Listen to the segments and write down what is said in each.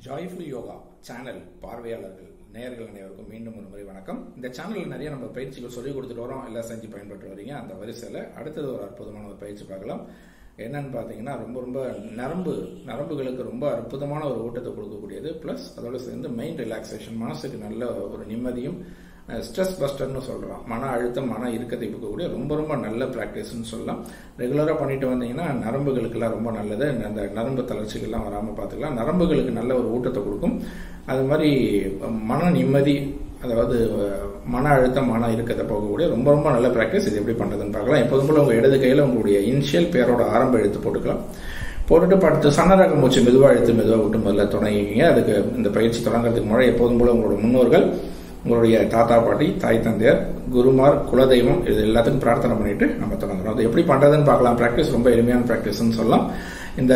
Joyful yoga channel பார்வையாளர்கள் நேயர்கள் அனைவருக்கும் மீண்டும் ஒரு முறை வணக்கம். இந்த சேனலில் நிறைய நம்ம பயிற்சிகள் சொல்லிக் கொடுத்துட்டு வரோம், எல்லாம் செஞ்சு பயன்பட்டு வரீங்க. அந்த வரிசையில் அடுத்தது ஒரு அற்புதமான ஒரு பயிற்சி பார்க்கலாம். என்னன்னு பார்த்தீங்கன்னா ரொம்ப நரம்புகளுக்கு ரொம்ப அற்புதமான ஒரு ஊட்டத்தை கொடுக்கக்கூடியது. ப்ளஸ் அதோட சேர்ந்து மைண்ட் ரிலாக்ஸேஷன், மனசுக்கு நல்ல ஒரு நிம்மதியும், ஸ்ட்ரெஸ் பஸ்டர்னு சொல்கிறோம், மன அழுத்தம் மன இறுக்கத்தை கொடுக்கக்கூடிய ரொம்ப நல்ல ப்ராக்டிஸ்ன்னு சொல்லலாம். ரெகுலராக பண்ணிட்டு வந்தீங்கன்னா நரம்புகளுக்கெல்லாம் ரொம்ப நல்லது. அந்த நரம்பு தளர்ச்சிகள்லாம் வராமல் பார்த்துக்கலாம். நரம்புகளுக்கு நல்ல ஒரு ஊட்டத்தை கொடுக்கும். அது மாதிரி மன நிம்மதி, அதாவது மன அழுத்தம் மன இறுக்கத்தை போகக்கூடிய ரொம்ப நல்ல ப்ராக்டிஸ். இது எப்படி பண்ணுறதுன்னு பார்க்கலாம். எப்போதும் போல உங்கள் இடது கையில் உங்களுடைய இனிஷியல் பேரோட ஆரம்ப எழுத்து போட்டுக்கலாம். போட்டுட்டு படுத்து சன்னரக மூச்சு மெதுவாக விட்டு முதல்ல தொடங்கிங்க. அதுக்கு இந்த பயிற்சி தொடங்குறதுக்கு முன்னாடி எப்போதும் போல உங்களோட முன்னோர்கள், உங்களுடைய தாத்தா பாட்டி, தாய் தந்தையர், குருமார், குலதெய்வம், இது எல்லாத்துக்கும் பிரார்த்தனை பண்ணிட்டு நம்ம தொடங்குறோம். அது எப்படி பண்றதுன்னு பார்க்கலாம். பிராக்டிஸ் ரொம்ப எளிமையான பிராக்டிஸ்ன்னு சொல்லலாம். இந்த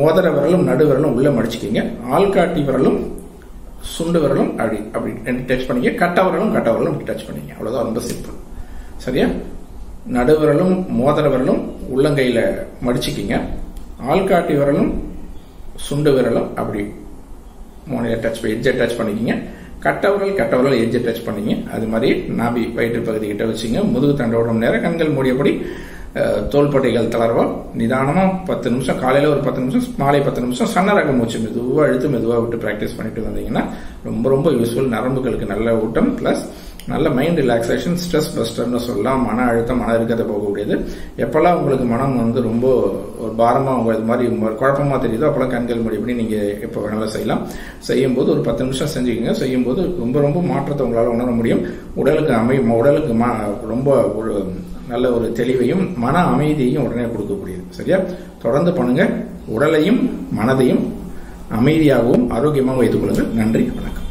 மோதிர விரலும் நடு விரலும் உள்ள மடிச்சுக்கிங்க. ஆள்காட்டி விரலும் சுண்டு விரலும் அப்படி ரெண்டு டச் பண்ணிக்க. கட்ட விரலும் டச் பண்ணிக்க. அவ்வளவுதான், ரொம்ப சிம்பிள். சரியா? நடு விரலும் மோதிர விரலும் உள்ளங்கையில மடிச்சுக்கிங்க. ஆள்காட்டி விரலும் சுண்டு விரலும் அப்படி மூணையில எட்ஜை டச் பண்ணிக்கிங்க. கட்ட விரல் எட்ஜை டச் பண்ணிங்க. அது மாதிரி நாபி வயிற்று பகுதி கிட்ட வச்சுங்க. முதுகு தண்டோட நேரம், கண்கள் மூடியபடி, தோள்பட்டைகள் தளர்வா நிதானமா 10 நிமிஷம், காலையில ஒரு 10 நிமிஷம், மாலை 10 நிமிஷம் சன்னரக மூச்சு மெதுவா விட்டு பிராக்டிஸ் பண்ணிட்டு வந்தீங்கன்னா ரொம்ப யூஸ்ஃபுல். நரம்புகளுக்கு நல்ல ஊட்டம், பிளஸ் நல்ல மைண்ட் ரிலாக்ஸேஷன், ஸ்ட்ரெஸ் பஸ்டர்னு சொல்லலாம். மன அழுத்தம் மன இறுக்கத்தை போகக்கூடியது. எப்பெல்லாம் உங்களுக்கு மனம் ரொம்ப ஒரு பாரமா இது மாதிரி குழப்பமா தெரியுதோ அப்பெல்லாம் கண்கள் மூடியபடி நீங்க எப்போ வேணாலும் செய்யலாம். செய்யும்போது ஒரு 10 நிமிஷம் செஞ்சுக்கோங்க. செய்யும்போது ரொம்ப மாற்றத்தை உங்களால் உணர முடியும். உடலுக்கு ரொம்ப ஒரு நல்ல ஒரு தெளிவையும் மன அமைதியையும் உடனே கொடுக்கக்கூடியது. சரியா? தொடர்ந்து பண்ணுங்க. உடலையும் மனதையும் அமைதியாகவும் ஆரோக்கியமாகவும் வைத்துக் கொள்ளுங்கள். நன்றி, வணக்கம்.